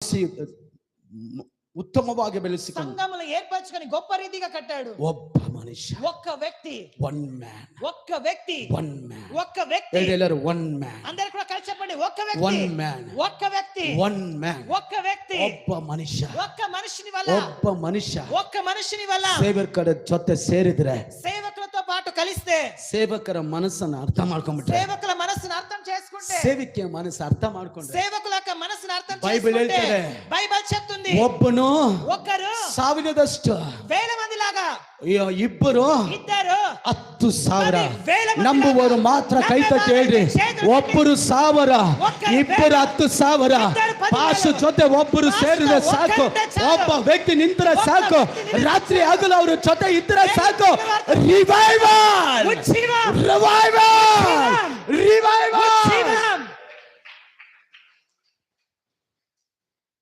ಬೆಳೆಸಿ ಉತ್ತಮವಾಗಿ ಬೆಳೆಸಿಕೊಂಡು సంఘములు ఏర్పరచుకొని గొప్ప రీతిగా కట్టాడు. ಒಬ್ಬ ಮನುಷ್ಯ, ఒక్క వ్యక్తి, ಒನ್ ಮ್ಯಾನ್, ఒక్క వ్యక్తి, ಒನ್ ಮ್ಯಾನ್, ఒక్క వ్యక్తి. ಎಲ್ಲರೂ ಒನ್ ಮ್ಯಾನ್, అందరూ కూడా కలిసి చెప్పండి, ఒక్క వ్యక్తి, ಒನ್ ಮ್ಯಾನ್, ఒక్క వ్యక్తి, ಒನ್ ಮ್ಯಾನ್, ఒక్క వ్యక్తి, ಒಬ್ಬ ಮನುಷ್ಯ, ఒక్క మనిషిని వల్ల, ಒಬ್ಬ ಮನುಷ್ಯ ఒక్క మనిషిని వల్ల ಸೇವಕರ ಜೊತೆ ಸೇರಿದ್ರೆ, సేవకులతో పాటు కలిస్తే, ಸೇವಕರ ಮನಸ್ಸನ್ನು ಅರ್ಥ ಮಾಡ್ಕೊಂಡ್ಬಿಟ್ರೆ, సేవకుల మనసును అర్థం చేసుకుంటే, ಸೇವಿಕೆ ಮನಸ್ಸು ಅರ್ಥ ಮಾಡ್ಕೊಂಡ್ರೆ, సేవకుల యొక్క మనసును అర్థం బైబిల్ చేసుకుంటే, ಹೇಳ್ತದೆ, బైబిల్ చెప్తుంది, ಒಬ್ಬನು ఒక్కరు ಸಾವಿರದಷ್ಟು, వేల మంది లాగా, ಇಬ್ಬರು ఇద్దరు 10,000. 10,000 ನಂಬುವವರು ಮಾತ್ರ ಕೈ ತಟ್ಟಿ ಹೇಳ್ರಿ, ಒಬ್ಬರು 1000, ಇಬ್ಬರು 10,000. ಪಾಸ್ ಜೊತೆ ಒಬ್ಬರು ಸೇರಿದ್ರೆ ಸಾಕು, ಒಬ್ಬ ವ್ಯಕ್ತಿ ನಿಂತರೆ ಸಾಕು, ರಾತ್ರಿ ಹಗಲು ಅವ್ರ ಜೊತೆ ಇದ್ರೆ ಸಾಕು. Revival, revival, revival.